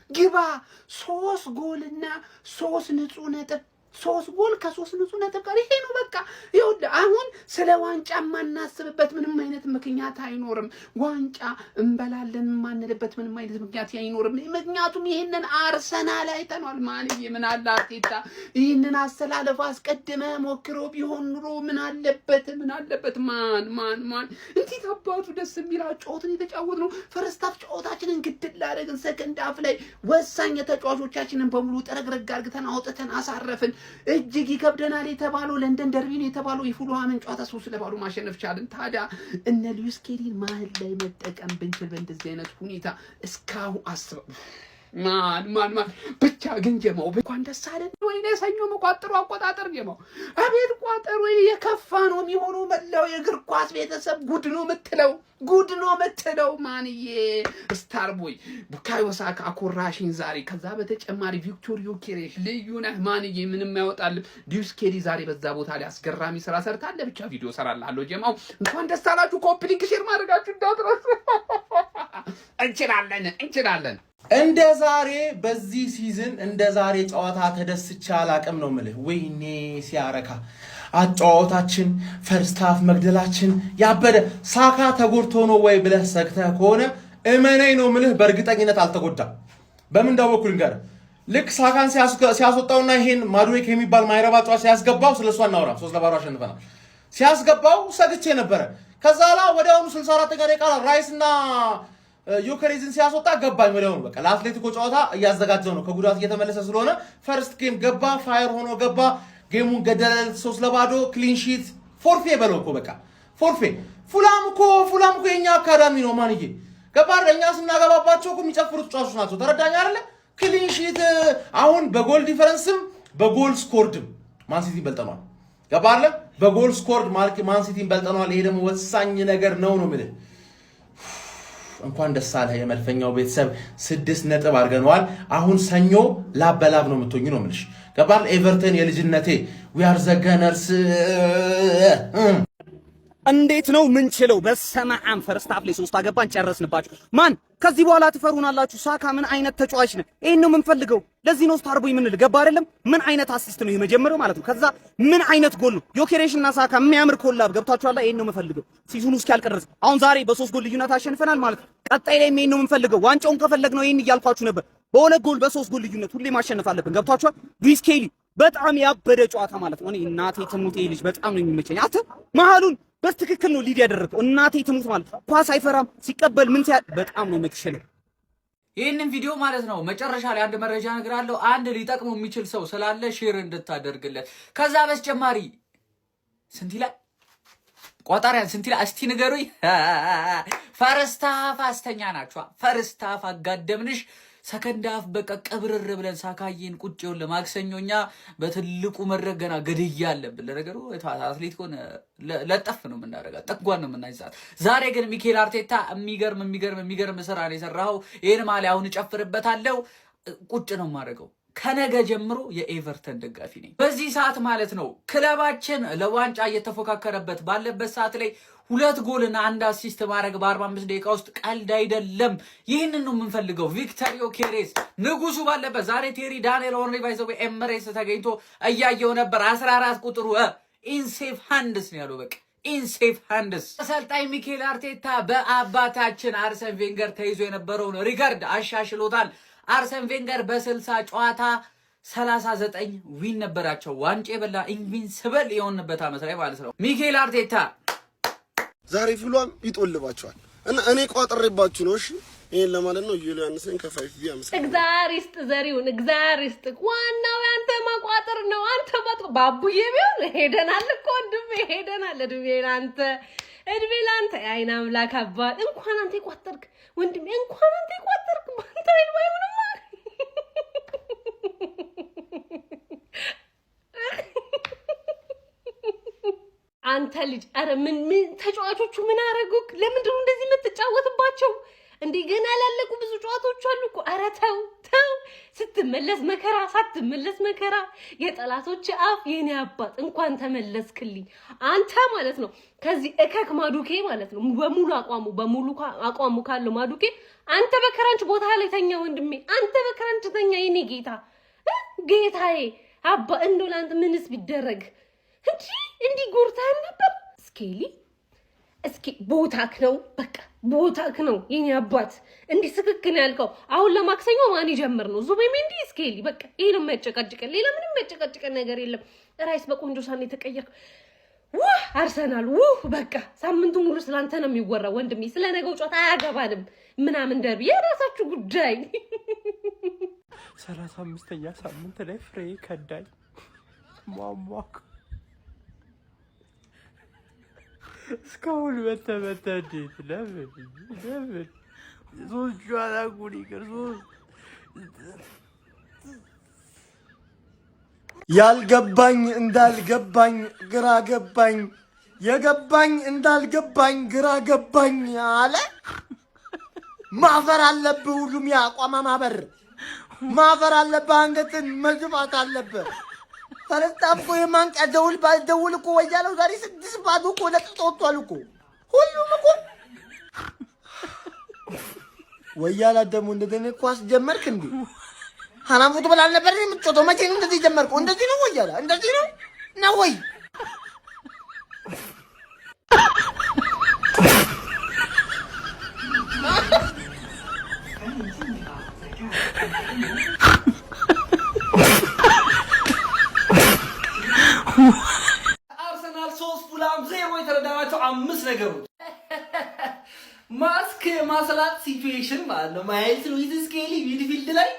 ግባ 3 ጎልና 3 ንጹህ ነጥብ 3 ጎል ከ3 ንጹህ ነጥብ ጋር ይሄ ነው በቃ። ይኸውልህ አሁን ስለ ዋንጫ ማናስብበት ምንም አይነት ምክንያት አይኖርም። ዋንጫ እንበላለን ማንልበት ምንም አይነት ምክንያት አይኖርም። ምክንያቱም ይሄንን አርሰናል አይተናል። ማንዬ ምን አለ አርቴታ ይሄንን አሰላለፍ አስቀድመ ሞክሮ ቢሆን ኑሮ ምን አለበት ማን እንዴት አባቱ ደስ የሚል ጨዋታን የተጫወትነው። ፈርስት ሃፍ ጨዋታችንን ግድል አደረግን። ሰከንድ ሃፍ ላይ ወሳኝ ተጫዋቾቻችንን በሙሉ ጠረግረግ አድርገን አውጥተን አሳረፍን። እጅግ ይከብደናል የተባለው ለንደን ደርቢ ነው የተባለው የፉልሃምን ጨዋታ 3-0 ማሸነፍ ቻልን። ታዲያ እነ ሉዊስ ኬሊን መሀል ላይ መጠቀም ብንችል በእንደዚህ አይነት ሁኔታ እስካሁን አስበው ማን ብቻ ግን ጀማው እንኳን ደስ አለን። ወይ ለሰኞ መቋጠሩ አቆጣጠር ጀማው አቤት ቋጠሩ የከፋ ነው የሚሆነው። መላው የእግር ኳስ ቤተሰብ ጉድ ነው የምትለው ማንዬ ስታር ቦይ ቡካዮ ሳካ አኮራሽን ዛሬ ከዛ በተጨማሪ ቪክቶር ዮኬሬሽ ልዩ ነህ ማንዬ ምንም አይወጣልም። ሉዊስ ኬሊ ዛሬ በዛ ቦታ ላይ አስገራሚ ስራ ሰርታለ። ብቻ ቪዲዮ ሰራላለሁ ጀማው እንኳን ደስ አላችሁ። ኮፒ ሊንክ ሼር ማድረጋችሁ እንዳትረሱ። እንችላለን እንደ ዛሬ በዚህ ሲዝን እንደ ዛሬ ጨዋታ ተደስቻ አላቅም ነው ምልህ። ወይኔ ሲያረካ አጫዋታችን ፈርስት ሃፍ መግደላችን ያበደ። ሳካ ተጎድቶ ነው ወይ ብለህ ሰግተህ ከሆነ እመነኝ ነው ምልህ በእርግጠኝነት አልተጎዳም። በምን እንዳወኩኝ ጋር ልክ ሳካን ሲያስወጣውና ይሄን ማዱዌክ የሚባል ማይረባ ጨዋታ ሲያስገባው ስለሷ እናወራ 3-0 አሸንፈናል። ሲያስገባው ሰግቼ ነበረ። ከዛ ላይ ወዲያውኑ 64ኛ ደቂቃ ራይስና ዮኬሬዝን ሲያስወጣ ገባኝ ወዲያውኑ። በቃ ለአትሌቲኮ ጨዋታ እያዘጋጀው ነው ከጉዳት እየተመለሰ ስለሆነ ፈርስት ጌም ገባ፣ ፋየር ሆኖ ገባ፣ ጌሙን ገደለ 3-0 ክሊን ሺት ፎርፌ በለው እኮ በቃ ፎርፌ። ፉላም እኮ የኛ አካዳሚ ነው ማንዬ ገባር። እኛ ስናገባባቸው እኮ የሚጨፍሩት ጨዋቾች ናቸው። ተረዳኛ አይደለ? ክሊን ሺት አሁን በጎል ዲፈረንስም በጎል ስኮርድም ማንሲቲ በልጠናል። ገባር በጎል ስኮርድ ማንሲቲ በልጠናል። ይሄ ደግሞ ወሳኝ ነገር ነው የምልህ። እንኳን ደስ አለህ የመድፈኛው ቤተሰብ 6 ነጥብ አድርገናል። አሁን ሰኞ ላበላብ ነው የምትሆኝ ነው የምልሽ። ገባል ኤቨርተን የልጅነቴ we are the gunners። እንዴት ነው ምን ችለው በሰማዓም ፈርስት ሃፍ ላይ 3 አገባን ጨረስንባችሁ። ማን ከዚህ በኋላ ትፈሩናላችሁ? ሳካ ምን አይነት ተጫዋች ነው? ይሄን ነው የምንፈልገው። ለዚህ ነው ስታርቦይ ምን ልገባ አይደለም። ምን አይነት አሲስት ነው የመጀመሪያው ማለት ነው። ከዛ ምን አይነት ጎል ነው ዮኬሬሽና ሳካ የሚያምር ኮላብ ገብታችኋል። ይሄን ነው የምንፈልገው ሲዙኑ እስኪያልቅ ድረስ። አሁን ዛሬ በ3 ጎል ልዩነት አሸንፈናል ማለት ነው። ቀጣይ ላይ ይሄን ነው የምንፈልገው። ዋንጫውን ከፈለግነው ይሄን እያልኳችሁ ነበር። በ2 ጎል በ3 ጎል ልዩነት ሁሌ ማሸነፍ አለብን። ገብታችኋል። ሉዊስ ኬሊ በጣም ያበደ ጨዋታ ማለት ነው። እኔ እናቴ ትሙት ልጅ በጣም ነው የሚመቸኝ። አተ መሃሉን በትክክል ነው ሊድ ያደረገው። እናቴ ትሙት ማለት ኳስ አይፈራም ሲቀበል ምን በጣም ነው የምትችለው። ይህንን ቪዲዮ ማለት ነው መጨረሻ ላይ አንድ መረጃ እነግራለሁ። አንድ ሊጠቅመው የሚችል ሰው ስላለ ሼር እንድታደርግለት። ከዛ በተጨማሪ ስንት ይላል ቋጣሪያን ስንት ይላል እስቲ ንገሩኝ። ፈርስት ሃፍ አስተኛ ናችሁ። ፈርስት ሃፍ አጋደምንሽ። ሰከንድ ሃፍ በቃ ቀብረር ብለን ሳካዬን ቁጭውን ለማክሰኞኛ በትልቁ መድረክ ገና ገድያ አለብን። ለነገሩ አትሌቲኮን ለጠፍ ነው የምናደርጋት፣ ጠጓን ነው የምናይዛት። ዛሬ ግን ሚኬል አርቴታ የሚገርም ስራ ነው የሰራው። ይሄን ማለት አሁን እጨፍርበታለሁ፣ ቁጭ ነው የማደርገው። ከነገ ጀምሮ የኤቨርተን ደጋፊ ነኝ። በዚህ ሰዓት ማለት ነው ክለባችን ለዋንጫ እየተፎካከረበት ባለበት ሰዓት ላይ 2 ጎልና 1 አሲስት ማድረግ በ45 ደቂቃ ውስጥ ቀልድ አይደለም። ይህንን ነው የምንፈልገው። ቪክቶር ዮኬሬስ ንጉሱ ባለበት ዛሬ ቴሪ ዳንኤል ኦንሪ ባይዘው ኤምሬትስ ተገኝቶ እያየው ነበር። 14 ቁጥሩ ኢንሴፍ ሃንድስ ነው ያለው። በቃ ኢንሴፍ ሃንድስ። አሰልጣኝ ሚኬል አርቴታ በአባታችን አርሰን ቬንገር ተይዞ የነበረውን ሪከርድ አሻሽሎታል። አርሰን ቬንገር በ60 ጨዋታ 39 ዊን ነበራቸው። ዋንጫ የበላ ኢንቪንሲብል የሆነበት አመት ላይ ማለት ነው። ሚኬል አርቴታ ዛሬ ፍሏን ይጦልባቸዋል እና እኔ ቋጥሬባችሁ ነው። እሺ ይሄን ለማለት ነው። ዩሊያንስን ከፋይፍ ቢያምስ እግዚአብሔር ይስጥ ዘሪውን እግዚአብሔር ይስጥ። ዋናው ያንተ መቋጠር ነው። አንተ ባቡዬ ቢሆን ሄደናል እኮ ወንድሜ ሄደናል። እድሜ ላንተ የዓይን አምላክ አባት። እንኳን አንተ ይቋጠርክ ወንድሜ፣ እንኳን አንተ ይቋጠርክ። ባንተ አይባይሆንማ አንተ ልጅ። አረ ምን ተጫዋቾቹ ምን አረጉክ? ለምንድን ነው እንደዚህ የምትጫወትባቸው? እንዴ ገና ያላለቁ ብዙ ጨዋታዎች አሉ እኮ። አረ ተው ስትመለስ መከራ ሳትመለስ መከራ የጠላቶች አፍ የኔ አባት እንኳን ተመለስክልኝ አንተ ማለት ነው። ከዚህ እከክ ማዱኬ ማለት ነው በሙሉ አቋሙ ካለው ማዱኬ አንተ በክራንች ቦታ ላይ ተኛ ወንድሜ፣ አንተ በክራንች ተኛ የኔ ጌታ ጌታዬ አባ እንደው ላንተ ምንስ ቢደረግ እንዲ ጎርታን ነበር። እስኪ ቦታክ ነው በቃ ቦታክ ነው የኔ አባት እንዲ ስክክን ያልከው። አሁን ለማክሰኞ ማን ይጀምር ነው ዙቤሜንዲ እስኪ በቃ ይሄ ነው የሚያጨቃጭቀን፣ ሌላ ምንም የሚያጨቃጭቀን ነገር የለም። ራይስ በቆንጆ ሳን የተቀየርክ አርሰናል በቃ ሳምንቱ ሙሉ ስላንተ ነው የሚወራው ወንድሜ። ስለ ነገው ጨዋታ አያገባንም ምናምን ደርቢ የራሳችሁ ጉዳይ። 35ኛ ሳምንት ላይ ፍሬ ከዳኝ ማማክ እስካሁን በተመተዴት ለምን ሶስት ጨዋታ ጉድ ይቅር ያልገባኝ እንዳልገባኝ ግራ ገባኝ፣ የገባኝ እንዳልገባኝ ግራ ገባኝ አለ። ማፈር አለብህ ሁሉም ያቋማ ማፈር አለብህ፣ አንገትን መድፋት አለብህ። ፈረስታፍ እኮ የማንቂያ ደውል እኮ ወያለው ዛሬ 6 እኮ ለጥጦ ወጥቷል እኮ ሁሉም እኮ። ወያላ ደግሞ እንደዚህ ኳስ ጀመርክ እንዴ? ሐራም ፉትቦል አልነበር የምትጮተው? መቼ ነው እንደዚህ ጀመርከው? እንደዚህ ነው ወያላ? እንደዚህ ነው ወይ? አርሰናል 3 ፉላም 0 የተረዳናቸው 5 ነገሮች ማስክ ማስላት ሲቹዌሽን ማለት ነው። ማይልስ ሉዊስ ስኬሊ ሚድፊልድ ላይ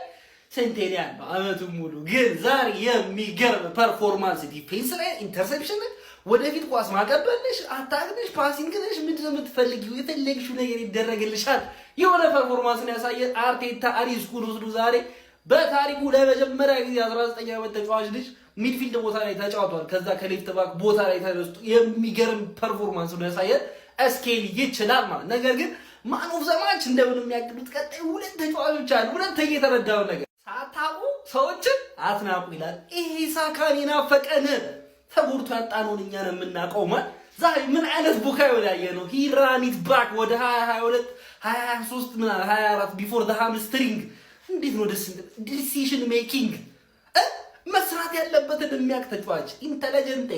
ሴንቴኒያን ነው አመቱን ሙሉ። ግን ዛሬ የሚገርም ፐርፎርማንስ ዲፌንስ ላይ ኢንተርሴፕሽን፣ ወደፊት ኳስ ማቀበልሽ፣ አታክነሽ፣ ፓሲንግነሽ ምንድን ነው የምትፈልጊው? የፈለግሽው ነገር ይደረግልሻል። የሆነ ፐርፎርማንስን ያሳየ አርቴታ አሪስኩን ወስዱ ዛሬ በታሪኩ ለመጀመሪያ ጊዜ 19 ዓመት ተጫዋች ልጅ ሚድፊልድ ቦታ ላይ ተጫውቷል። ከዛ ከሌፍት ባክ ቦታ ላይ ተነስቶ የሚገርም ፐርፎርማንስ ነው ያሳየ። ስኬሊ ይችላል ማለት ነገር ግን ማን ኦፍ ዘ ማች እንደምን የሚያቅዱት ቀጣይ 2 ተጫዋቾች አሉ። ሁለተኛ የተረዳው ነገር ሳታቁ ሰዎችን አትናቁ ይላል። ይሄ ሳካን ይናፈቀን ተጎድቶ ያጣነውን እኛ ነው የምናውቀው። ዛሬ ምን አይነት ቡካዮ ያየ ነው። ሂ ራን ኢት ባክ ወደ 2022 23 ምን 24 ቢፎር ዘ ሃምስትሪንግ። እንዴት ነው ዲሲዥን ሜኪንግ መስራት ያለበትን የሚያውቅ ተጫዋች ኢንተለጀንቴ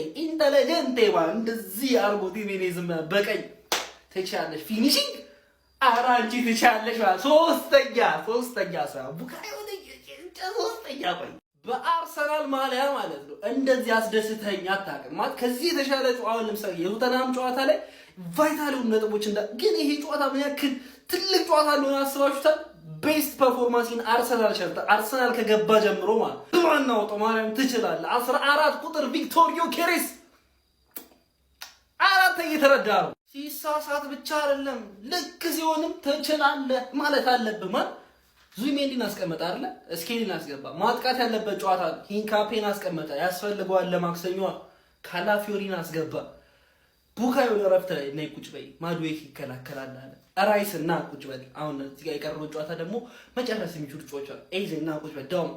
ማለት እንደዚህ አርጎ ቲሜኔዝም በቀኝ ተቻለሽ ፊኒሺንግ አራንቺ ተቻለሽ ማለት ሶስተኛ ሰው ቡካዮ ሶስተኛ ቆይ በአርሰናል ማሊያ ማለት ነው። እንደዚህ አስደስተኛ አታውቅም ማለት ከዚህ የተሻለ ጨዋታ ለምሳሌ የቶተንሃም ጨዋታ ላይ ቫይታል የሆኑ ነጥቦች ግን ይሄ ጨዋታ ምን ያክል ትልቅ ጨዋታ እንደሆነ አስባችሁታል? ቤስት ፐርፎርማንስ ኢን አርሰናል ሸርታ አርሰናል ከገባ ጀምሮ ማለት ማናው ጦማሪያም ትችላለህ። 14 ቁጥር ቪክቶሪዮ ኬሬስ አራተኛ የተረዳ ነው። ሲሳሳት ብቻ አይደለም ልክ ሲሆንም ትችላለህ ማለት አለብህ ማለት ዙቢሜንዲን አስቀመጠ አይደለ? ስኬሊን አስገባ። ማጥቃት ያለበት ጨዋታ ሂንካፔን አስቀመጠ። ያስፈልገዋል ለማክሰኞ ካላፊዮሪን አስገባ። ቡካዮ ለረፍት ላይ ነይ ቁጭ በይ ማዱዌክ ይከላከላል አለ። ራይስ እና ቁጭ በል። አሁን እዚህ ጋር የቀረው ጨዋታ ደግሞ መጨረስ የሚችሉ ጨዋታ ኤዝ እና ቁጭ በል ዳውም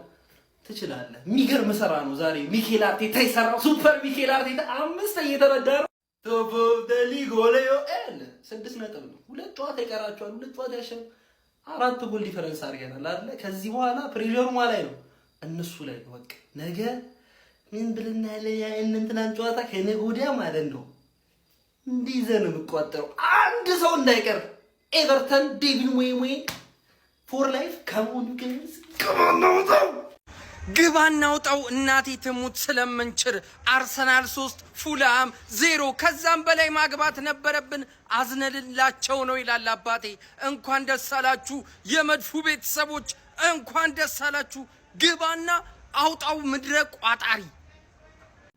ትችላለህ። የሚገርም ሰራ ነው ዛሬ ሚኬል አርቴታ የሰራው። ሱፐር ሚኬል አርቴታ 5 እየተረዳ ነው። ቶፕ ኦፍ ዘ ሊግ ኦሌዮ ኤል 6 ነጥብ ነው። 2 ጨዋታ ይቀራቸዋል። 2 ጨዋታ ያሸነፈ 4 ጎል ዲፈረንስ አድርገናል አይደል? ከዚህ በኋላ ፕሬሸሩ ላይ ነው እነሱ ላይ ነው። በቃ ነገ ምን ብለና እንትናን ጨዋታ ከነገ ወዲያ ማለት ነው እንዲዘን የምቆጠረው አንድ ሰው እንዳይቀር ኤቨርተን ዴቪን ዌይ ፎር ላይፍ ከሞን ገንስ ከማናውጣው ግብ አናውጣው እናቴ ትሙት ስለምንችል አርሰናል 3 ፉልሃም 0 ከዛም በላይ ማግባት ነበረብን። አዝነልላቸው ነው ይላል አባቴ። እንኳን ደስ አላችሁ የመድፉ ቤተሰቦች፣ እንኳን ደስ አላችሁ። ግባና አውጣው ምድረ ቋጣሪ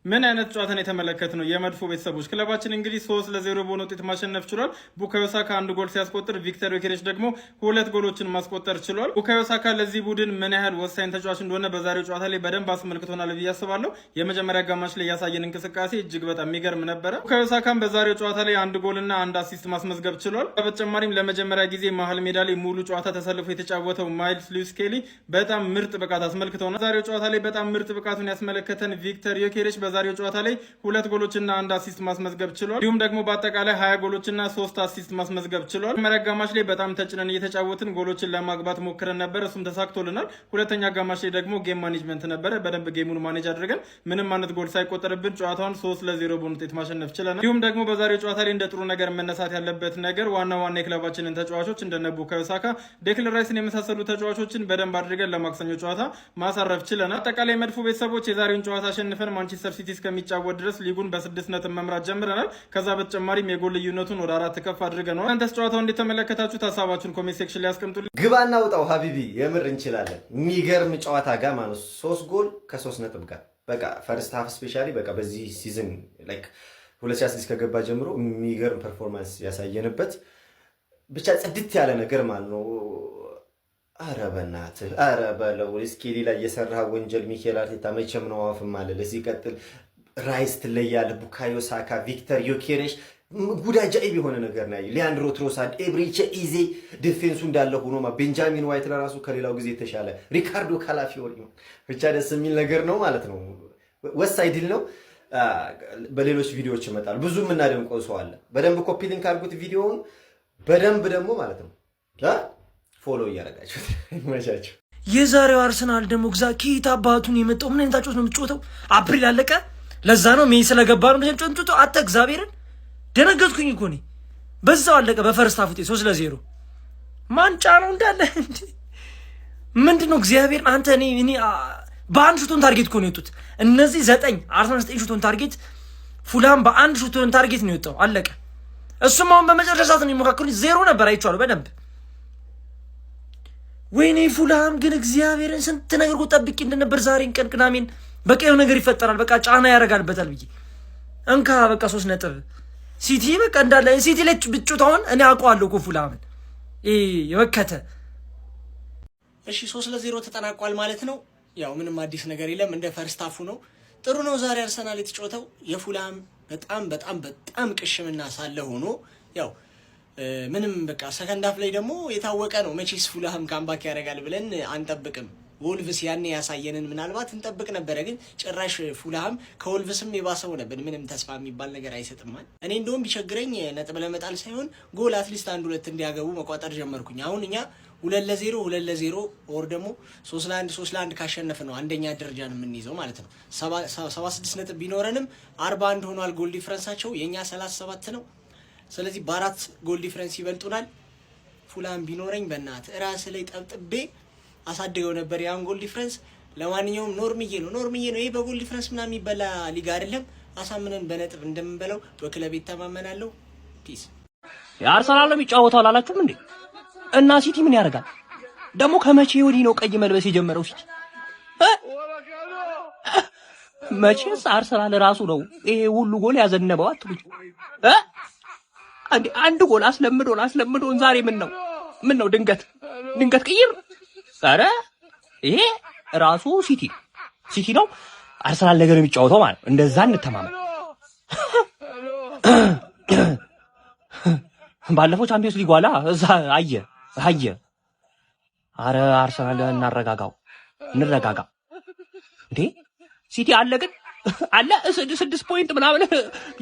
ምን አይነት ጨዋታን የተመለከትነው? የመድፎ ቤተሰቦች ክለባችን እንግዲህ 3-0 በሆነ ውጤት ማሸነፍ ችሏል። ቡካዮ ሳካ 1 ጎል ሲያስቆጥር ቪክተር ዮኬሬሽ ደግሞ 2 ጎሎችን ማስቆጠር ችሏል። ቡካዮ ሳካ ለዚህ ቡድን ምን ያህል ወሳኝ ተጫዋች እንደሆነ በዛሬው ጨዋታ ላይ በደንብ አስመልክቶናል ብዬ አስባለሁ። የመጀመሪያ አጋማሽ ላይ ያሳየን እንቅስቃሴ እጅግ በጣም የሚገርም ነበረ። ቡካዮ ሳካም በዛሬው ጨዋታ ላይ 1 ጎልና 1 አሲስት ማስመዝገብ ችሏል። በተጨማሪም ለመጀመሪያ ጊዜ መሀል ሜዳ ላይ ሙሉ ጨዋታ ተሰልፎ የተጫወተው ማይልስ ሉዊስ ስኬሊ በጣም ምርጥ ብቃት አስመልክቶናል። ዛሬው ጨዋታ ላይ በጣም ምርጥ ብቃቱን ያስመለከተን ቪክተር ዮኬሬሽ በዛሬው ጨዋታ ላይ 2 ጎሎችና 1 አሲስት ማስመዝገብ ችሏል። እንዲሁም ደግሞ በአጠቃላይ 20 ጎሎችና 3 አሲስት ማስመዝገብ ችሏል። መጀመሪያ አጋማሽ ላይ በጣም ተጭነን እየተጫወትን ጎሎችን ለማግባት ሞክረን ነበር፣ እሱም ተሳክቶልናል። ሁለተኛ አጋማሽ ላይ ደግሞ ጌም ማኔጅመንት ነበረ። በደንብ ጌሙን ማኔጅ አድርገን ምንም አይነት ጎል ሳይቆጠርብን ጨዋታውን 3-0 በሆነ ውጤት ማሸነፍ ችለናል። እንዲሁም ደግሞ በዛሬው ጨዋታ ላይ እንደ ጥሩ ነገር መነሳት ያለበት ነገር ዋና የክለባችንን ተጫዋቾች እንደነ ቡካዮ ሳካ፣ ዴክላን ራይስን የመሳሰሉ ተጫዋቾችን በደንብ አድርገን ለማክሰኞ ጨዋታ ማሳረፍ ችለናል። አጠቃላይ መድፎ ቤተሰቦች የዛሬውን ጨዋታ አሸንፈን ማንቸስተር ሲቲ እስከሚጫወት ድረስ ሊጉን በ6 ነጥብ መምራት ጀምረናል። ከዛ በተጨማሪም የጎል ልዩነቱን ወደ 4 ከፍ አድርገናል። እናንተስ ጨዋታው እንዴት ተመለከታችሁት? ሀሳባችሁን ኮሜንት ሴክሽን ላይ አስቀምጡልኝ። ግባና ውጣው ሀቢቢ፣ የምር እንችላለን። የሚገርም ጨዋታ ጋር ማለት 3 ጎል ከ3 ነጥብ ጋር በቃ ፈርስት ሃፍ ስፔሻሊ በቃ በዚህ ሲዝን ላይክ 2016 ከገባ ጀምሮ የሚገርም ፐርፎርማንስ ያሳየንበት ብቻ ጽድት ያለ ነገር ማለት ነው። አረ በእናትህ አረ በለው ስኬሊ ላይ የሰራ ወንጀል ሚኬል አርቴታ መቼም ነው አፍም አለ። ለዚህ ቀጥል ራይስ ትለያለህ፣ ቡካዮ ሳካ፣ ቪክተር ዮኬሬሽ ጉድ አጃኢብ የሆነ ነገር ነው። ሊያንድሮ ትሮሳርድ፣ ኤብሪቼ ኢዜ ዲፌንሱ እንዳለ ሆኖ ቤንጃሚን ዋይት ለራሱ ከሌላው ጊዜ የተሻለ፣ ሪካርዶ ካላፊዮሪ ብቻ ደስ የሚል ነገር ነው ማለት ነው። ወሳኝ ድል ነው። በሌሎች ቪዲዮዎች ይመጣል። ብዙ የምናደንቀው ሰው አለ። በደንብ ኮፒ ሊንክ አድርጉት ቪዲዮውን በደንብ ደግሞ ማለት ነው ፎሎ እያደረጋችሁት ይመቻችሁ። የዛሬው አርሰናል ደግሞ ግዛ ኬት አባቱን የመጣው ምን አይነት አጮት ነው የምትጮተው? አፕሪል አለቀ። ለዛ ነው ሜይ ስለገባ ነው እንደምትጮተው። አተ እግዚአብሔርን ደነገጥኩኝ እኮ እኔ። በዛው አለቀ በፈርስት ሃፍ 3-0 ማንጫ ነው እንዳለ እንዴ! ምንድነው እግዚአብሔር አንተ እኔ በአንድ ሹቶን ታርጌት እኮ ነው የወጡት እነዚህ 9 አርሰናል 9 ሹቶን ታርጌት፣ ፉላም በአንድ ሹቶን ታርጌት ነው የወጣው። አለቀ። እሱም አሁን በመጨረሻ ሰዓት ነው የሚሞካከሩት። 0 ነበር አይቼዋለሁ በደንብ። ወይኔ ፉላም ግን እግዚአብሔርን ስንት ነገር እኮ ጠብቄ እንደነበር ዛሬን ቀን ቅዳሜን በቃ የሆነ ነገር ይፈጠራል፣ በቃ ጫና ያደርጋልበታል ብዬ እንካ በቃ 3 ነጥብ ሲቲ በቃ እንዳለ ሲቲ ላይ ብጮታውን እኔ አውቀዋለሁ እኮ ፉላምን የወከተ። እሺ 3-0 ተጠናቋል ማለት ነው። ያው ምንም አዲስ ነገር የለም፣ እንደ ፈርስት ሃፉ ነው። ጥሩ ነው ዛሬ አርሰናል የተጫወተው። የፉላም በጣም ቅሽምና ሳለ ሆኖ ያው ምንም በቃ ሰከንድ ሃፍ ላይ ደግሞ የታወቀ ነው መቼስ ፉላም ካምባክ ያደርጋል ብለን አንጠብቅም። ወልቭስ ያኔ ያሳየንን ምናልባት እንጠብቅ ነበረ፣ ግን ጭራሽ ፉላም ከወልቭስም የባሰው ነበር። ምንም ተስፋ የሚባል ነገር አይሰጥማል። እኔ እንደውም ቢቸግረኝ ነጥብ ለመጣል ሳይሆን ጎል አትሊስት 1-2 እንዲያገቡ መቋጠር ጀመርኩኝ። አሁን እኛ 2-0 ኦር ደግሞ 3-1 ካሸነፍ ነው አንደኛ ደረጃን የምንይዘው ማለት ነው። 76 ነጥብ ቢኖረንም 41 ሆኗል ጎል ዲፍረንሳቸው፣ የኛ 37 ነው። ስለዚህ በ4 ጎል ዲፍረንስ ይበልጡናል። ፉላም ቢኖረኝ በእናት ራስ ላይ ጠብጥቤ አሳድገው ነበር ያን ጎል ዲፍረንስ። ለማንኛውም ኖርምዬ ነው ይሄ በጎል ዲፍረንስ ምናምን የሚበላ ሊግ አይደለም። አሳምነን በነጥብ እንደምንበላው በክለብ ይተማመናለሁ። ፒስ። የአርሰናል ነው የሚጫወተው አላላችሁም እንዴ? እና ሲቲ ምን ያደርጋል ደግሞ? ከመቼ ወዲህ ነው ቀይ መልበስ የጀመረው ሲቲ? መቼስ አርሰናል ራሱ ነው ይሄ ሁሉ ጎል ያዘነበው አትሉኝ? አንድ ጎል አስለምዶን ዛሬ ምን ነው ድንገት ቅይር? ኧረ ይሄ ራሱ ሲቲ ነው አርሰናል ነገር የሚጫወተው ማለት እንደዛ እንተማመን። ባለፈው ቻምፒየንስ ሊግ ዋላ እዛ አየ። አረ አርሰናል እንረጋጋ እንዴ! ሲቲ አለ ግን አለ 6 ፖይንት ምናምን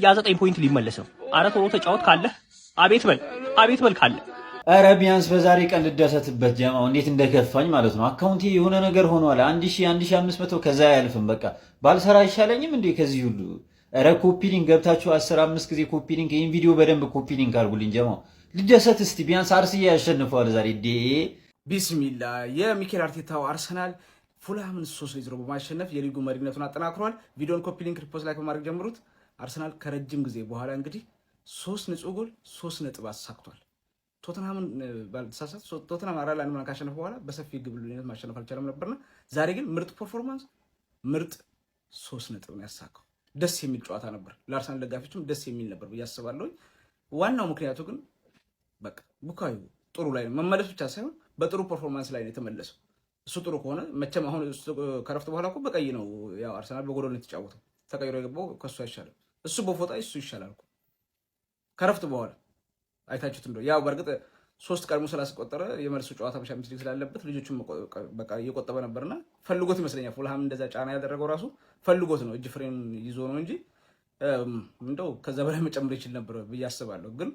ያ 9 ፖይንት ሊመለስ ነው። አረ ቶሎ ተጫወት ካለ አቤት በል ካለ። አረ ቢያንስ በዛሬ ቀን ልደሰትበት ጀማው፣ እንዴት እንደከፋኝ ማለት ነው። አካውንቴ የሆነ ነገር ሆኗል። 1500 ከዛ አያልፍም። በቃ ባልሰራ አይሻለኝም እንዴ ከዚህ ሁሉ? አረ ኮፒ ሊንክ ገብታችሁ 15 ጊዜ ኮፒ ሊንክ፣ ይሄን ቪዲዮ በደንብ ኮፒ ሊንክ አድርጉልኝ ጀማው። ልደሰት እስቲ ቢያንስ አርሰናል ያሸንፈዋል ዛሬ ዴ ቢስሚላ። የሚኬል አርቴታው አርሰናል ፉላምን 3-0 በማሸነፍ የሊጉ መሪነቱን አጠናክሯል። ቪዲዮን ኮፒ ሊንክ ሪፖስት ላይ በማድረግ ጀምሩት። አርሰናል ከረጅም ጊዜ በኋላ እንግዲህ 3 ንጹህ ጎል 3 ነጥብ አሳክቷል። ቶተንሃምን ባልተሳሳት ቶተንሃም 4-1 ካሸነፈ በኋላ በሰፊ ግብ ልዩነት ማሸነፍ አልቻለም ነበርና ዛሬ ግን ምርጥ ፐርፎርማንስ ምርጥ 3 ነጥብ ነው ያሳካው። ደስ የሚል ጨዋታ ነበር። ለአርሰናል ደጋፊዎችም ደስ የሚል ነበር ብዬ አስባለሁ። ዋናው ምክንያቱ ግን በቃ ቡካዮ ጥሩ ላይ ነው መመለስ ብቻ ሳይሆን በጥሩ ፐርፎርማንስ ላይ ነው የተመለሰው። እሱ ጥሩ ከሆነ መቼም አሁን ከረፍት በኋላ እኮ በቀይ ነው ያው አርሰናል በጎል ነው የተጫወተው። ተቀይሮ የገባው ከሱ አይሻልም። እሱ በፎጣ እሱ ይሻላል እኮ ከረፍት በኋላ አይታችሁት እንደው ያው በርግጥ 3 ቀድሞ ስላስቆጠረ የመልሱ ጨዋታ በሻምፒዮንስ ሊግ ስላለበት ልጆቹም በቃ እየቆጠበ ነበርና ፈልጎት ይመስለኛል። ፉልሃም እንደዛ ጫና ያደረገው ራሱ ፈልጎት ነው፣ እጅ ፍሬን ይዞ ነው እንጂ እንደው ከዛ በላይ መጨመር ይችል ነበር ብዬ አስባለሁ። ግን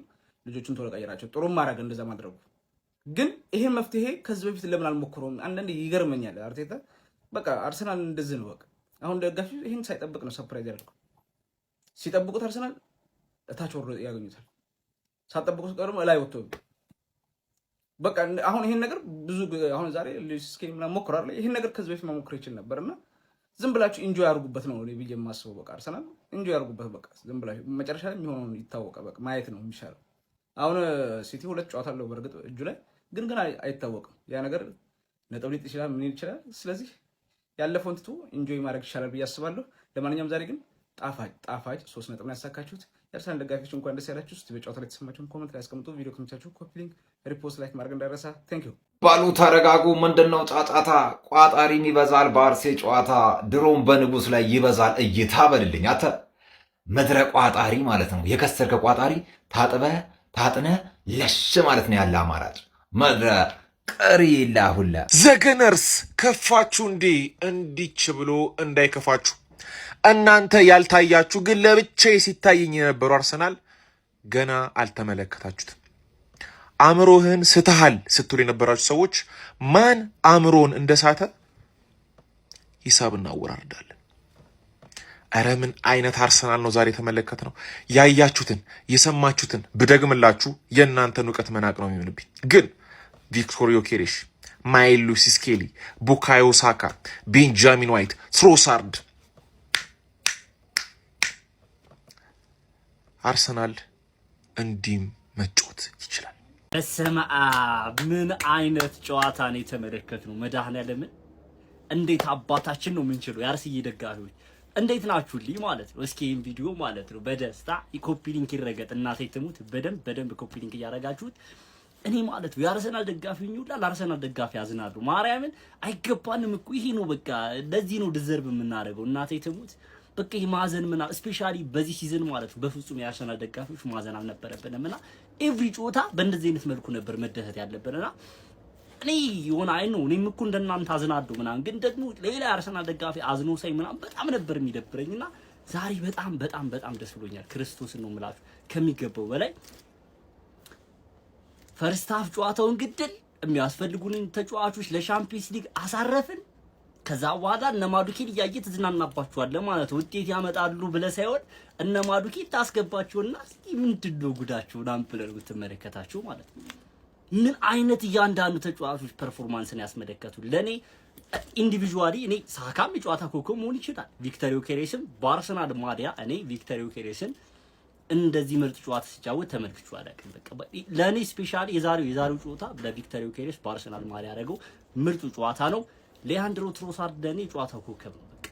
ልጆቹን ቶሎ ቀየራቸው። ጥሩም ማድረግ እንደዛ ማድረጉ። ግን ይሄ መፍትሄ ከዚህ በፊት ለምን አልሞክረውም? አንዳንዴ ይገርመኛል። አርቴታ በቃ አርሰናል እንደዚህ ነው። በቃ አሁን ደጋፊ ይሄን ሳይጠብቅ ነው ሰርፕራይዝ ያደርገው። ሲጠብቁት አርሰናል እታች ወርዶ ያገኙታል። ሳጠብቁት ቀርሞ ላይ ወጥቶ በቃ አሁን ይሄን ነገር ብዙ አሁን ዛሬ ሉዊስ ስኬሊ ምናምን ሞክሯል። ይሄን ነገር ከዚህ በፊት መሞከር ይችል ነበርና ዝም ብላችሁ ኢንጆይ አድርጉበት ነው ብዬ የማስበው። በቃ አርሰናል ኢንጆይ አድርጉበት። በቃ ዝም ብላችሁ መጨረሻ ላይ የሚሆነው ይታወቃል። በቃ ማየት ነው የሚሻለው። አሁን ሲቲ 2 ጨዋታ አለው በርግጥ እጁ ላይ ግን አይታወቅም። ያ ነገር ነጥብ ሊጥ ይችላል ምን ይችላል። ስለዚህ ያለፈውን ትቶ ኢንጆይ ማድረግ ይሻላል ብዬ አስባለሁ። ለማንኛውም ዛሬ ግን ጣፋጭ 3 ነጥብ ነው ያሳካችሁት። የአርሰናል ደጋፊዎች እንኳን ደስ ያላችሁ። እስቲ በጨዋታ ላይ የተሰማችሁን ኮሜንት ላይ አስቀምጡ። ቪዲዮ ከተመቻችሁ ኮፒ ሊንክ፣ ሪፖስት፣ ላይክ ማድረግ እንዳይረሳ። ቴንክ ዩ ባሉ ተረጋጉ። ምንድነው ጫጫታ? ቋጣሪም ይበዛል በአርሴ ጨዋታ፣ ድሮም በንጉስ ላይ ይበዛል እይታ በልልኝ። አተ መድረ ቋጣሪ ማለት ነው። የከሰርከ ቋጣሪ ታጥነ ለሽ ማለት ነው ያለ አማራጭ መድረ ቀሪ ሁላ ዘገነርስ ከፋችሁ እንዴ? እንዲች ብሎ እንዳይከፋችሁ እናንተ ያልታያችሁ ግን ለብቻዬ ሲታየኝ የነበረው አርሰናል ገና አልተመለከታችሁትም። አእምሮህን ስተሃል ስትሉ የነበራችሁ ሰዎች ማን አእምሮን እንደሳተ ሂሳብ እናወራርዳለን። ኧረ ምን አይነት አርሰናል ነው ዛሬ የተመለከትነው? ያያችሁትን የሰማችሁትን ብደግምላችሁ የእናንተን እውቀት መናቅ ነው የሚሆንብኝ። ግን ቪክቶር ዮኬሬሽ፣ ማይል ሉዊስ ስኬሊ፣ ቡካዮ ሳካ፣ ቤንጃሚን ዋይት፣ ትሮሳርድ አርሰናል እንዲህም መጫወት ይችላል። በስመ አብ ምን አይነት ጨዋታ ነው የተመለከትነው? መድኃኒዓለምን እንዴት አባታችን ነው የምንችለው። የአርሰዬ ደጋፊዎች እንዴት ናችሁልኝ ማለት ነው። እስኪ ይህን ቪዲዮ ማለት ነው በደስታ ኮፒ ሊንክ ይረገጥ። እናቴ ትሙት በደንብ ኮፒ ሊንክ እያረጋችሁት እኔ ማለት ነው የአርሰናል ደጋፊ ይሁንላ ለአርሰናል ደጋፊ ያዝናሉ። ማርያምን አይገባንም እኮ ይሄ ነው በቃ ለዚህ ነው ዲዘርቭ የምናደርገው። እናቴ ትሙት በቃ ማዘን ምና ስፔሻሊ በዚህ ሲዝን ማለት ነው በፍጹም የአርሰናል ደጋፊዎች ማዘን አልነበረብንም እና ኤቭሪ ጨዋታ በእንደዚህ አይነት መልኩ ነበር መደሰት ያለብንና እኔ የሆነ አይ ነው እኔም እኮ እንደናንተ አዝናለሁ ምናምን፣ ግን ደግሞ ሌላ የአርሰናል ደጋፊ አዝኖ ሳይ ምናምን በጣም ነበር የሚደብረኝና ዛሬ በጣም ደስ ብሎኛል። ክርስቶስን ነው የምላችሁ ከሚገባው በላይ። ፈርስት ሃፍ ጨዋታውን ግድል የሚያስፈልጉንን ተጫዋቾች ለሻምፒዮንስ ሊግ አሳረፍን። ከዛ በኋላ እነ ማዱኬን እያየ ትዝናናባችኋለህ ማለት ውጤት ያመጣሉ ብለህ ሳይሆን እነ ማዱኬን ታስገባቸውና እስኪ ምንድነው ጉዳቸው ምናምን ብለህ ትመለከታቸው ማለት ነው። ምን አይነት እያንዳንዱ ተጫዋቾች ፐርፎርማንስን ያስመለከቱ። ለኔ ኢንዲቪጁዋሊ እኔ ሳካም የጨዋታ ኮከብ መሆን ይችላል። ቪክተር ዮኬሬስም በአርሰናል ማዲያ እኔ ቪክተር ዮኬሬስን እንደዚህ ምርጥ ጨዋታ ሲጫወት ተመልክቼው አላውቅም። በቃ ለኔ ስፔሻሊ የዛሬው ጨዋታ ለቪክተር ዮኬሬስ በአርሰናል ማዲያ ያደረገው ምርጡ ጨዋታ ነው። ሊያንድሮ ትሮሳርድ ለኔ ጨዋታው ኮከብ ነው። በቃ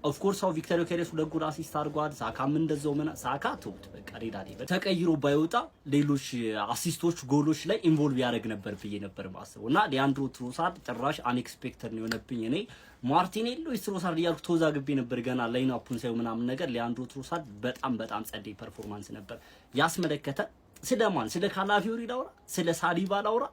ኦፍ ኮርስ አው ቪክተር ዮኬሬስ 2 ጎል አሲስት አድርጓል። ሳካም እንደዛው ሳካ ተውት በቃ ሌላ ተቀይሮ ባይወጣ ሌሎች አሲስቶች ጎሎች ላይ ኢንቮልቭ ያደርግ ነበር ብዬ ነበር ማስበው እና ሊያንድሮ ትሮሳርድ ጭራሽ አንኤክስፔክተድ ነው የሆነብኝ። እኔ ማርቲኔሎ ትሮሳርድ እያልኩ ተወዛግቤ ነበር ገና ላይን አፑን ሳይው ምናምን ነገር። ሊያንድሮ ትሮሳርድ በጣም ጸደይ ፐርፎርማንስ ነበር ያስመለከተ። ስለማን ስለ ካላፊዮሪ ላውራ? ስለ ሳሊባ ላውራ?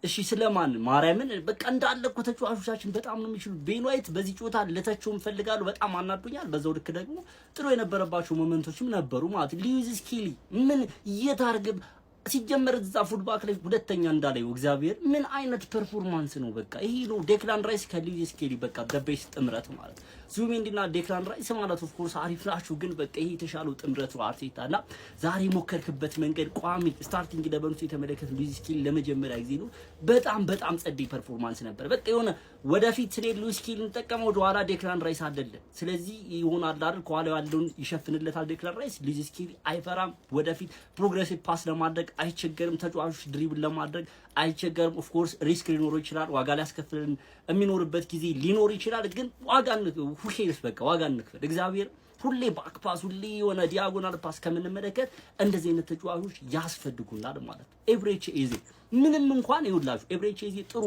እሺ ስለማን? ማርያምን በቃ እንዳለ እኮ ተጫዋቾቻችን በጣም ነው የሚችሉ። ቤን ዋይት በዚህ ጨዋታ ለተቸው እንፈልጋለሁ በጣም አናዶኛል። በዛው ልክ ደግሞ ጥሩ የነበረባቸው ሞመንቶችም ነበሩ ማለት ሉዊስ ስኬሊ ምን የታርገብ ሲጀመር እዛ ፉትባክ ላይ ሁለተኛ እንዳለው እግዚአብሔር ምን አይነት ፐርፎርማንስ ነው። በቃ ይሄ ነው ዴክላን ራይስ ከሉዊስ ስኬሊ በቃ ደቤስ ጥምረት ማለት ዙቢሜንዲና ዴክላን ራይስ ማለት ኦፍ ኮርስ አሪፍ ናችሁ፣ ግን በቃ ይሄ የተሻለው ጥምረቱ አርቴታና ዛሬ ሞከርክበት መንገድ ቋሚ ስታርቲንግ ለበኑት የተመለከተ ሉዊስ ስኬሊ ለመጀመሪያ ጊዜ ነው። በጣም ጸደይ ፐርፎርማንስ ነበር። በቃ የሆነ ወደፊት ስለ ሉዊስ ስኬሊ እንጠቀመው ወደ ኋላ ዴክላን ራይስ አይደለ። ስለዚህ ይሆናል አይደል ከኋላ ያለውን ይሸፍንለታል ዴክላን ራይስ። ሉዊስ ስኬሊ አይፈራም። ወደፊት ፕሮግሬሲቭ ፓስ ለማድረግ አይቸገርም። ተጫዋቾች ድሪብል ለማድረግ አይቸገርም። ኦፍ ኮርስ ሪስክ ሊኖረው ይችላል። ዋጋ ሊያስከፍልን የሚኖርበት ጊዜ ሊኖር ይችላል። ግን ሁሌስ በቃ ዋጋ እንክፈል። እግዚአብሔር ሁሌ ባክ ፓስ ሁሌ የሆነ ዲያጎናል ፓስ ከምንመለከት እንደዚህ አይነት ተጫዋቾች ያስፈልጉናል ማለት ነው። ኤብሬቺ ኤዜ ምንም እንኳን ይውላችሁ ኤብሬቺ ኤዜ ጥሩ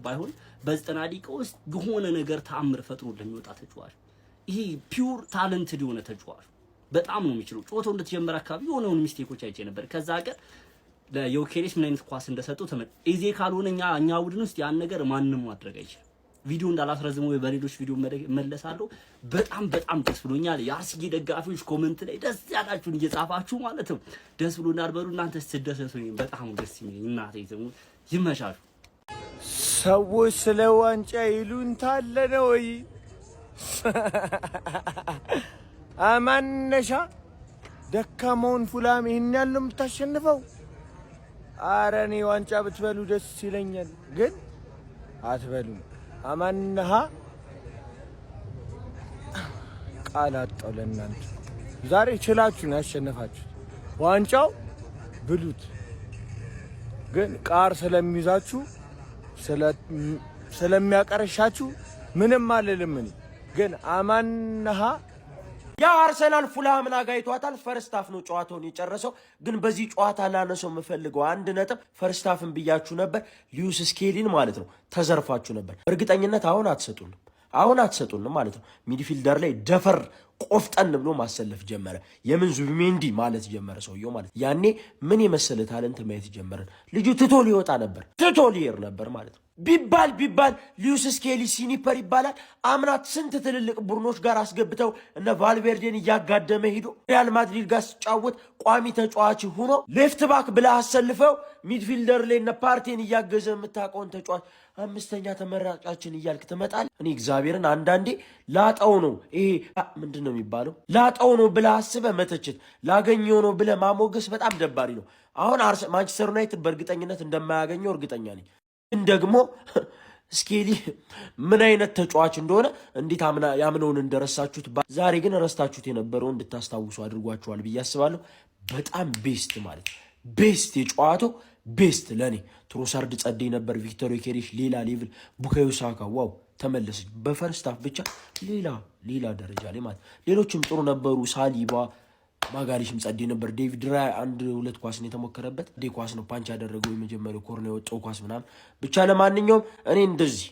ባይሆን በ90 ደቂቃ ውስጥ የሆነ ነገር ተአምር ፈጥሮ ለሚወጣ ተጫዋች ይሄ ፒውር ታለንትድ የሆነ ተጫዋች በጣም ነው የሚችለው። ጮቶ እንደተጀመረ አካባቢ የሆነውን ሚስቴኮች አይቼ ነበር። ከዛ ሀገር ለዮኬሬስ ምን አይነት ኳስ እንደሰጠው ኤዜ ካልሆነ እኛ ቡድን ውስጥ ያን ነገር ማንንም ማድረግ አይችልም። ቪዲዮ እንዳላስረዝመው በሌሎች ቪዲዮ መለሳለሁ። በጣም ደስ ብሎኛል። የአርሰናል ደጋፊዎች ኮሜንት ላይ ደስ ያላችሁን እየጻፋችሁ ማለት ነው ደስ ብሎናል በሉ። እናንተ ስትደሰቱ በጣም ደስ ይላል። እናቴ ደግሞ ይመሻሉ። ሰዎች ስለ ዋንጫ ይሉንታል ነው ወይ አማነሻ ደካማውን ፉላም ይሄን ያለው የምታሸንፈው? ኧረ እኔ ዋንጫ ብትበሉ ደስ ይለኛል፣ ግን አትበሉም። አማንሃ ቃል አጣው ለእናንተ። ዛሬ ችላችሁ ነው ያሸነፋችሁት። ዋንጫው ብሉት፣ ግን ቃር ስለሚይዛችሁ ስለሚያቀርሻችሁ ምንም አልልም እኔ። ግን አማንሃ ያ አርሰናል ፉልሃምን አጋይቷታል። ፈርስት ሃፍ ነው ጨዋታውን የጨረሰው። ግን በዚህ ጨዋታ ላነሰው የምፈልገው አንድ ነጥብ ፈርስት ሃፍን ብያችሁ ነበር፣ ሉዊስ ስኬሊን ማለት ነው ተዘርፋችሁ ነበር። እርግጠኝነት አሁን አትሰጡንም ማለት ነው። ሚድፊልደር ላይ ደፈር ቆፍጠን ብሎ ማሰለፍ ጀመረ። የምን ዙቢሜንዲ ማለት ጀመረ ሰውየው ማለት ያኔ ምን የመሰለ ታለንት ማየት ጀመረን። ልጁ ትቶ ሊወጣ ነበር፣ ትቶ ሊሄድ ነበር ማለት ነው። ቢባል ሉዊስ ስኬሊ ሲኒፐር ይባላል። አምናት ስንት ትልልቅ ቡድኖች ጋር አስገብተው እነ ቫልቬርዴን እያጋደመ ሄዶ ሪያል ማድሪድ ጋር ሲጫወት ቋሚ ተጫዋች ሆኖ ሌፍት ባክ ብለህ አሰልፈው ሚድፊልደር ላይ እነ ፓርቴን እያገዘ የምታውቀውን ተጫዋች አምስተኛ ተመራጫችን እያልክ ትመጣለህ። እኔ እግዚአብሔርን አንዳንዴ ላጣው ነው ይሄ ምንድን ነው የሚባለው? ላጣው ነው ብለህ አስበህ መተችት፣ ላገኘው ነው ብለህ ማሞገስ በጣም ደባሪ ነው። አሁን ማንቸስተር ዩናይትድ በእርግጠኝነት እንደማያገኘው እርግጠኛ ነኝ። ግን ደግሞ ስኬሊ ምን አይነት ተጫዋች እንደሆነ እንዴት ያምነውን እንደረሳችሁት ዛሬ ግን ረስታችሁት የነበረው እንድታስታውሱ አድርጓችኋል ብዬ አስባለሁ። በጣም ቤስት ማለት ቤስት የጨዋታው ቤስት ለኔ ትሮሳርድ ጸደይ ነበር። ቪክቶር ዮኬሬሽ ሌላ ሌቭል፣ ቡካዮ ሳካ ዋው ተመለሰች። በፈርስት ሃፍ ብቻ ሌላ ደረጃ ላይ ማለት ሌሎችም ጥሩ ነበሩ። ሳሊባ ማጋሊሽም ጸደይ ነበር። ዴቪድ ራያ 1-2 ኳስ ነው የተሞከረበት። ኳስ ነው ፓንች ያደረገው የመጀመሪያው ኮርነር የወጣው ኳስ ምናምን ብቻ። ለማንኛውም እኔ እንደዚህ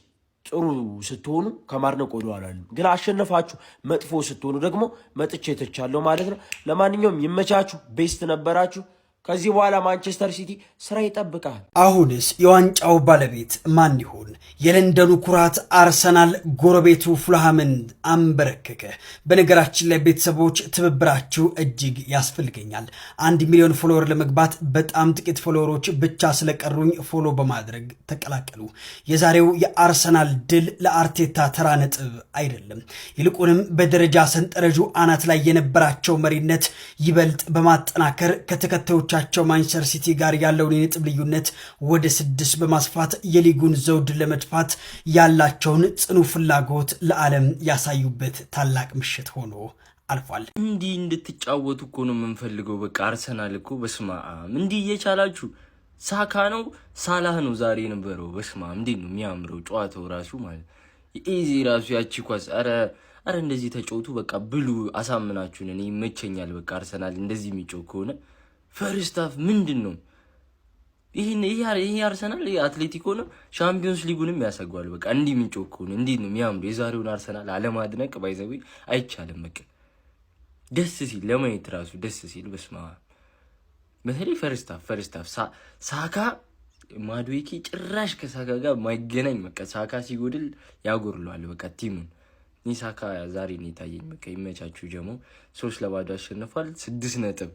ጥሩ ስትሆኑ ከማድነቅ ወደኋላ አልልም። ግን አሸነፋችሁ መጥፎ ስትሆኑ ደግሞ መጥቼ ተቻለሁ ማለት ነው። ለማንኛውም ይመቻችሁ፣ ቤስት ነበራችሁ። ከዚህ በኋላ ማንቸስተር ሲቲ ስራ ይጠብቃል። አሁንስ የዋንጫው ባለቤት ማን ይሆን? የለንደኑ ኩራት አርሰናል ጎረቤቱ ፉልሃምን አንበረከከ። በነገራችን ላይ ቤተሰቦች ትብብራችሁ እጅግ ያስፈልገኛል። 1 ሚሊዮን ፎሎወር ለመግባት በጣም ጥቂት ፎሎወሮች ብቻ ስለቀሩኝ ፎሎ በማድረግ ተቀላቀሉ። የዛሬው የአርሰናል ድል ለአርቴታ ተራ ነጥብ አይደለም። ይልቁንም በደረጃ ሰንጠረዡ አናት ላይ የነበራቸው መሪነት ይበልጥ በማጠናከር ከተከታዮች ማንቸስተር ሲቲ ጋር ያለውን የነጥብ ልዩነት ወደ 6 በማስፋት የሊጉን ዘውድ ለመድፋት ያላቸውን ጽኑ ፍላጎት ለዓለም ያሳዩበት ታላቅ ምሽት ሆኖ አልፏል። እንዲህ እንድትጫወቱ እኮ ነው የምንፈልገው። በቃ አርሰናል እኮ በስማም እንዲህ እየቻላችሁ ሳካ ነው ሳላህ ነው ዛሬ የነበረው። በስማም እንዴት ነው የሚያምረው ጨዋታው ራሱ ማለት ኢዚ ራሱ ያቺ ኳስ አረ እንደዚህ ተጫወቱ በቃ ብሉ አሳምናችሁን። እኔ ይመቸኛል በቃ አርሰናል እንደዚህ የሚጫወት ከሆነ ፈርስት ሃፍ ምንድን ነው ይሄ አርሰናል አትሌቲኮ ነው ሻምፒዮንስ ሊጉንም ያሰጓል። በቃ እንዲህ ምንጮክ ከሆነ እንዴት ነው የሚያምሩ። የዛሬውን አርሰናል አለማድነቅ ባይዘዊ አይቻልም። በቃ ደስ ሲል ለማየት ራሱ ደስ ሲል በስማ በተለይ ፈርስት ሃፍ ሳካ ማድዌኪ ጭራሽ ከሳካ ጋር ማይገናኝ በቃ ሳካ ሲጎድል ያጎርለዋል በቃ ቲሙን። እኔ ሳካ ዛሬ ነው የታየኝ። በቃ ይመቻችሁ ጀሞ 3-0 አሸንፏል። 6 ነጥብ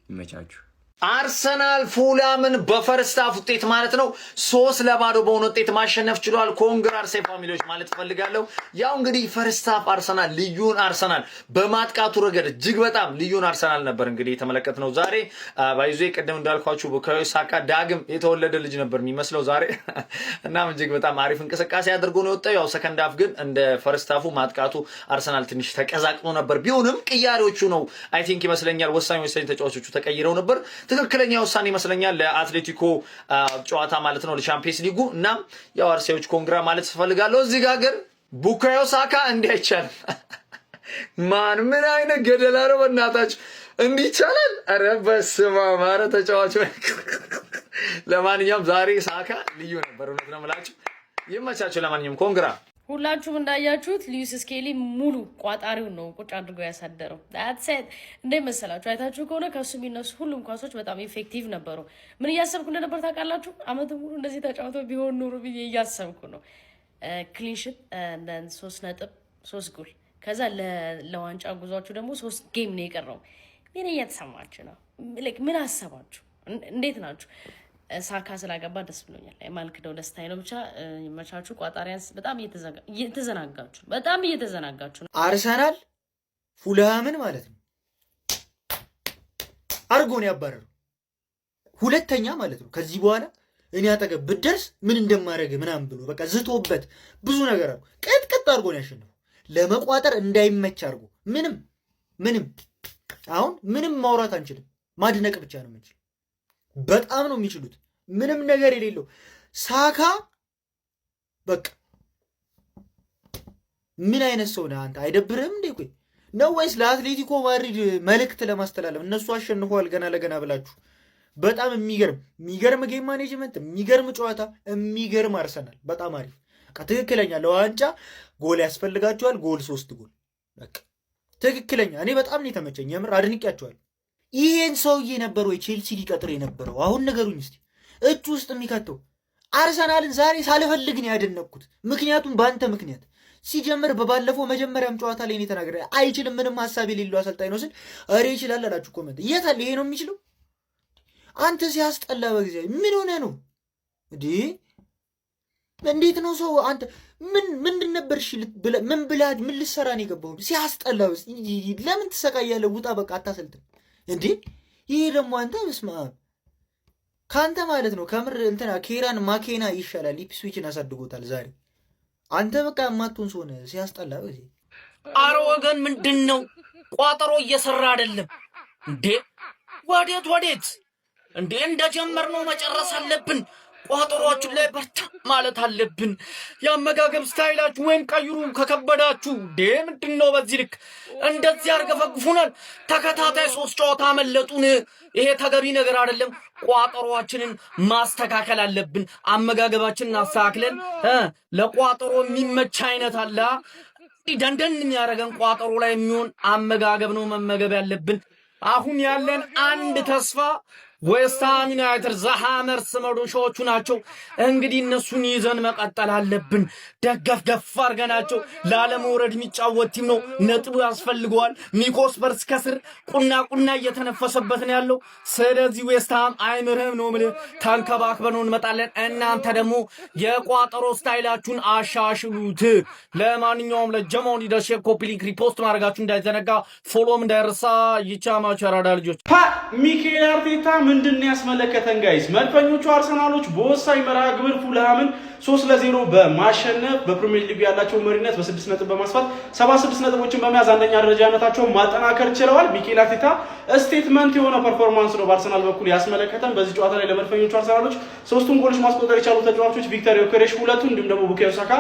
ይመቻችሁ። አርሰናል ፉልሃምን በፈርስት ሃፍ ውጤት ማለት ነው 3-0 በሆነ ውጤት ማሸነፍ ችሏል። ኮንግራር ሴ ፋሚሊዎች ማለት ፈልጋለሁ። ያው እንግዲህ ፈርስት ሃፍ አርሰናል ልዩን አርሰናል በማጥቃቱ ረገድ እጅግ በጣም ልዩን አርሰናል ነበር እንግዲህ የተመለከትነው ዛሬ። ባይዞ ቀደም እንዳልኳችሁ ቡካዮ ሳካ ዳግም የተወለደ ልጅ ነበር የሚመስለው ዛሬ እናም እጅግ በጣም አሪፍ እንቅስቃሴ አድርጎ ነው የወጣው። ያው ሰከንድ ሃፍ ግን እንደ ፈርስት ሃፉ ማጥቃቱ አርሰናል ትንሽ ተቀዛቅኖ ነበር። ቢሆንም ቅያሬዎቹ ነው አይ ቲንክ ይመስለኛል ወሳኝ ተጫዋቾቹ ተቀይረው ነበር። ትክክለኛ ውሳኔ ይመስለኛል ለአትሌቲኮ ጨዋታ ማለት ነው ለቻምፒየንስ ሊጉ እና ያው አርሰናሎች ኮንግራ ማለት ፈልጋለሁ። እዚህ ጋር ግን ቡካዮ ሳካ እንዲያይቻል ማን ምን አይነት ገደላ ነው በእናታችሁ እንዲህ ይቻላል? ኧረ በስመ አብ ኧረ ተጫዋቹ ለማንኛውም ዛሬ ሳካ ልዩ ነበር እውነት ነው የምላችሁ። ይመቻችሁ። ለማንኛውም ኮንግራ። ሁላችሁም እንዳያችሁት ሉዊስ ስኬሊ ሙሉ ቋጣሪውን ነው ቁጭ አድርጎ ያሳደረው። ዳትስ ኢት። እንደ መሰላችሁ አይታችሁ ከሆነ ከሱ የሚነሱ ሁሉም ኳሶች በጣም ኢፌክቲቭ ነበሩ። ምን እያሰብኩ እንደነበር ታውቃላችሁ? አመት ሙሉ እንደዚህ ተጫውተው ቢሆን ኑሩ ብዬ እያሰብኩ ነው። ክሊንሽት እንደን 3 ነጥብ 3 ጎል ከዛ ለዋንጫ ጉዟችሁ ደግሞ 3 ጌም ነው የቀረው። ምን እየተሰማችሁ ነው? ምን አሰባችሁ? እንዴት ናችሁ? ሳካ ስላገባ ደስ ብሎኛል። የማልክደው ደስታዬ ነው። ብቻ ይመቻችሁ። ቋጣሪያንስ በጣም እየተዘናጋችሁ ነው። አርሰናል ፉልሃምን ማለት ነው አርጎን ያባረረው ሁለተኛ ማለት ነው። ከዚህ በኋላ እኔ አጠገብ ብትደርስ ምን እንደማደርግ ምናምን ብሎ በቃ ዝቶበት ብዙ ነገር አርጎ ቀጥቅጥ አርጎን ያሸነፈው ለመቋጠር እንዳይመች አርጎ ምንም አሁን ምንም ማውራት አንችልም። ማድነቅ ብቻ ነው የምንችል። በጣም ነው የሚችሉት። ምንም ነገር የሌለው ሳካ በቃ ምን አይነት ሰው ነህ አንተ? አይደብርህም እንዴ? ቆይ ነው ወይስ ለአትሌቲኮ ማድሪድ መልእክት ለማስተላለፍ እነሱ አሸንፈዋል ገና ለገና ብላችሁ? በጣም የሚገርም ጌም ማኔጅመንት፣ የሚገርም ጨዋታ፣ የሚገርም አርሰናል። በጣም አሪፍ በቃ ትክክለኛ ለዋንጫ ጎል ያስፈልጋቸዋል። ጎል 3 ጎል በቃ ትክክለኛ። እኔ በጣም ነው የተመቸኝ። የምር አድንቄያቸዋል። ይሄን ሰውዬ ነበር ወይ ቼልሲ ሊቀጥር የነበረው? አሁን ነገሩኝ እስቲ። እጁ ውስጥ የሚከተው አርሰናልን ዛሬ ሳልፈልግ ነው ያደነቅኩት። ምክንያቱም በአንተ ምክንያት ሲጀምር በባለፈው መጀመሪያም ጨዋታ ላይ ነው ተናግሬ አይችልም ምንም ሐሳብ የሌለው አሰልጣኝ ነው ስል አሬ ይችላል አላችሁ ኮሜንት። የት አለ ይሄ ነው የሚችለው? አንተ ሲያስጠላ በጊዜ ምን ሆነ ነው እንዴ? እንዴት ነው ሰው አንተ ምንድን ነበር? እሺ ምን ብላድ ምን ልሰራ ነው የገባው? ሲያስጠላ ለምን ትሰቃያለህ? ውጣ በቃ አታሰልጥም እንዴ? ይሄ ደግሞ አንተ በስመ አብ ካንተ ማለት ነው ከምር እንትና ኬራን ማኬና ይሻላል። ኢፕስዊችን አሳድጎታል ዛሬ። አንተ በቃ ማቱን ሆነ ሲያስጠላ በዚህ። አረ ወገን ምንድን ነው ቋጠሮ እየሰራ አይደለም እንዴ? ወዴት እንዴ? እንደጀመርነው መጨረስ አለብን። ቋጠሯችን ላይ በርታ ማለት አለብን። የአመጋገብ ስታይላችሁ ወይም ቀይሩ ከከበዳችሁ። እንዴ ምንድን ነው በዚህ ልክ እንደዚህ አርገፈግፉናል? ተከታታይ 3 ጨዋታ መለጡን። ይሄ ተገቢ ነገር አይደለም። ቋጠሯችንን ማስተካከል አለብን። አመጋገባችንን አስተካክለን ለቋጠሮ የሚመች አይነት አለ ደንደን የሚያደርገን ቋጠሮ ላይ የሚሆን አመጋገብ ነው መመገብ ያለብን። አሁን ያለን አንድ ተስፋ ዌስትሃም ዩናይትድ ዘሃመርስ መዶሻዎቹ ናቸው። እንግዲህ እነሱን ይዘን መቀጠል አለብን። ደገፍ አድርገናቸው ላለመውረድ የሚጫወት ቲም ነው። ነጥቡ ያስፈልገዋል። ሚኮስፐርስ ከስር ቁና እየተነፈሰበት ነው ያለው። ስለዚህ ዌስትሃም አይምርህም ነው የምልህ። ተንከባክበን እንመጣለን። እናንተ ደግሞ የቋጠሮ ስታይላችሁን አሻሽሉት። ለማንኛውም ለጀማው ሊደርሺፕ ኮፒ ሊንክ ሪፖስት ማድረጋችሁ እንዳይዘነጋ፣ ፎሎም እንዳይረሳ። ይቻማችሁ ያራዳ ልጆች። ሚኬል አርቴታ ምንድን ያስመለከተን ጋይስ? መድፈኞቹ አርሰናሎች በወሳኝ መርሃ ግብር ፉልሃምን 3-0 በማሸነፍ በፕሪሚየር ሊግ ያላቸው መሪነት በ6 ነጥብ በማስፋት 76 ነጥቦችን በመያዝ አንደኛ ደረጃነታቸውን ማጠናከር ችለዋል። ሚኬል አርቴታ ስቴትመንት የሆነ ፐርፎርማንስ ነው በአርሰናል በኩል ያስመለከተን። በዚህ ጨዋታ ላይ ለመድፈኞቹ አርሰናሎች 3ቱን ጎሎች ማስቆጠር የቻሉ ተጫዋቾች ቪክተር ዮኬሬሽ 2ቱን እንዲሁም ደግሞ ቡካዮ ሳካ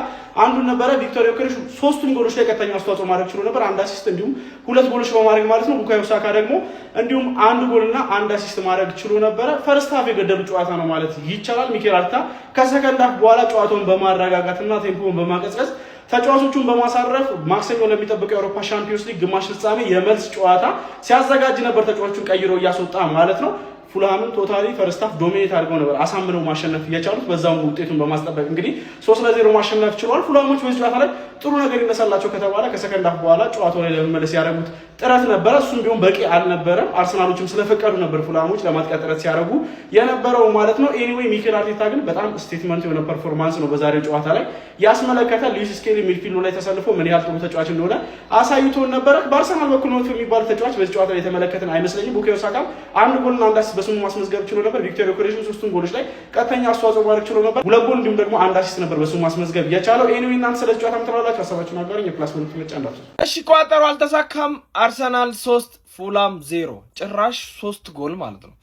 1ዱን ነበረ። ቪክተር ዮኬሬሽ 3ቱን ጎሎች ላይ ቀጥተኛ አስተዋጽኦ ማድረግ ችሎ ነበር፣ 1 አሲስት እንዲሁም 2 ጎሎች በማድረግ ማለት ነው። ቡካዮ ሳካ ደግሞ እንዲሁም 1 ጎልና 1 አሲስት ማድረግ ችሎ ነበረ። ፈርስት ሃፍ የገደሉ ጨዋታ ነው ማለት ይቻላል። ሚኬል አርቴታ ከሰከንድ ሃፍ በኋላ ጨዋታውን በማረጋጋትና ቴምፖን በማቀዝቀዝ ተጫዋቾቹን በማሳረፍ ማክሰኞ ለሚጠብቀው የአውሮፓ ሻምፒዮንስ ሊግ ግማሽ ፍጻሜ የመልስ ጨዋታ ሲያዘጋጅ ነበር። ተጫዋቾቹን ቀይሮ እያስወጣ ማለት ነው። ፉልሃምን ቶታሊ ፈርስት ሃፍ ዶሚኔት አድርገው ነበር አሳምነው ማሸነፍ እየቻሉት፣ በዛም ውጤቱን በማስጠበቅ እንግዲህ 3-0 ማሸነፍ ችሏል። ፉልሃሞች በዚህ ጨዋታ ላይ ጥሩ ነገር ይነሳላቸው ከተባለ ከሰከንድ ሃፍ በኋላ ጨዋታው ላይ ለመመለስ ያደረጉት ጥረት ነበረ። እሱም ቢሆን በቂ አልነበረም። አርሰናሎችም ስለፈቀዱ ነበር ፉልሃሞች ለማጥቃት ጥረት ሲያደርጉ የነበረው ማለት ነው። ኤኒዌይ ሚኬል አርቴታ ግን በጣም ስቴትመንት የሆነ ፐርፎርማንስ ነው በዛሬው ጨዋታ ላይ ያስመለከተ። ሉዊስ ስኬሊ ሚድፊልዱ ላይ ተሰልፎ ምን ያህል ጥሩ ተጫዋች እንደሆነ አሳይቶን ነበረ። በአርሰናል በኩል ነው የሚባል ተጫዋች በዚህ ጨዋታ ላይ የተመለከትን አይመስለኝም። ቡካዮ ሳካም 1 ጎልና 1 አሲስት በስሙ ማስመዝገብ ችሎ ነበር። ቪክተር ዮኬሬሽ 3ቱን ጎሎች ላይ ቀጥተኛ አስተዋጽኦ ማድረግ ችሎ ነበር። 2 ጎል እንዲሁም ደግሞ 1 አሲስት ነበር በስሙ ማስመዝገብ የቻለው። ኤኒዌይ እናንተ ስለዚህ ጨዋታ ምትራላችሁ ሀሳባችሁን አጋሩኝ። የፕላስ ፖይንት ምርጫ እንዳትረሱ። እሺ ቋጠሮ አልተሳካም። አርሰናል 3 ፉላም 0 ጭራሽ 3 ጎል ማለት ነው።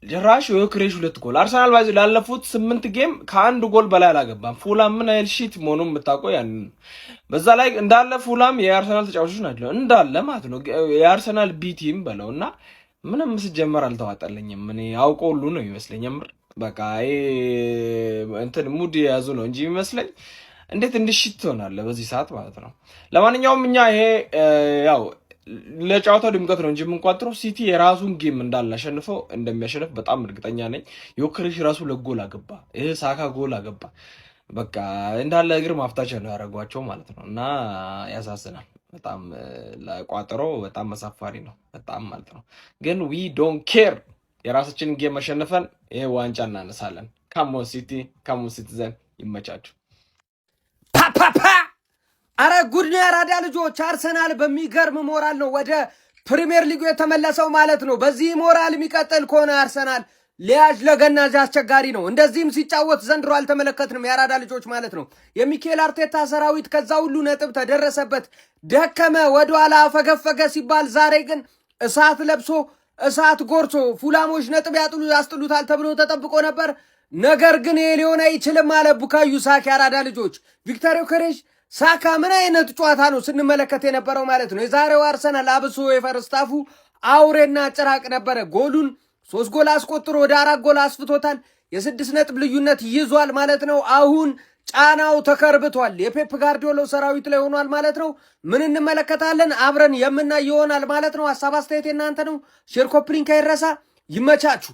ጭራሽ ዮኬሬሽ 2 ጎል አርሰናል ባይዘ ላለፉት 8 ጌም ከአንድ ጎል በላይ አላገባም። ፉላም ምን አይል ሺት መሆኑን የምታውቀው ያን በዛ ላይ እንዳለ ፉላም የአርሰናል ተጫዋቾች ናቸው እንዳለ ማለት ነው የአርሰናል ቢ ቲም በለውና ምንም ሲጀመር አልተዋጣለኝም። እኔ አውቆ ሁሉ ነው ይመስለኝ በቃ እንትን ሙድ የያዙ ነው እንጂ ይመስለኝ እንዴት እንድሽት ትሆናለህ በዚህ ሰዓት ማለት ነው። ለማንኛውም እኛ ይሄ ያው ለጫወታው ድምቀት ነው እንጂ የምንቋጥረው ሲቲ የራሱን ጌም እንዳላሸንፈው እንደሚያሸንፍ በጣም እርግጠኛ ነኝ። ዮኬሬሽ ራሱ ለጎል አገባ፣ ይሄ ሳካ ጎል አገባ። በቃ እንዳለ እግር ማፍታቻ ነው ያደረጓቸው ማለት ነው። እና ያሳዝናል በጣም ለቋጥሮ በጣም መሳፋሪ ነው በጣም ማለት ነው። ግን ዊ ዶንት ኬር የራሳችንን ጌም መሸነፈን ይሄ ዋንጫ እናነሳለን። ካሞን ሲቲዘን ይመቻችሁ። ፓፓፓ አረ ጉድ ነው ያራዳ ልጆች። አርሰናል በሚገርም ሞራል ነው ወደ ፕሪሚየር ሊጉ የተመለሰው ማለት ነው። በዚህ ሞራል የሚቀጥል ከሆነ አርሰናል ሊያጅ ለገናዥ አስቸጋሪ ነው። እንደዚህም ሲጫወት ዘንድሮ አልተመለከትንም ያራዳ ልጆች ማለት ነው። የሚኬል አርቴታ ሰራዊት ከዛ ሁሉ ነጥብ ተደረሰበት፣ ደከመ፣ ወደኋላ ፈገፈገ ሲባል ዛሬ ግን እሳት ለብሶ እሳት ጎርሶ ፉላሞች ነጥብ ያስጥሉታል ተብሎ ተጠብቆ ነበር። ነገር ግን ይሄ ሊሆን አይችልም አለ ቡካዮ ሳካ። ያራዳ ልጆች ቪክተር ዮኬሬሽ ሳካ ምን አይነት ጨዋታ ነው ስንመለከት የነበረው ማለት ነው። የዛሬው አርሰናል አብሶ የፈርስታፉ አውሬና ጭራቅ ነበረ። ጎሉን 3 ጎል አስቆጥሮ ወደ 4 ጎል አስፍቶታል። የ6 ነጥብ ልዩነት ይዟል ማለት ነው። አሁን ጫናው ተከርብቷል። የፔፕ ጋርዲዮላ ሰራዊት ላይ ሆኗል ማለት ነው። ምን እንመለከታለን አብረን የምናይ ይሆናል ማለት ነው። ሀሳብ አስተያየት እናንተ ነው። ሼር ኮፕሊንክ አይረሳ። ይመቻችሁ።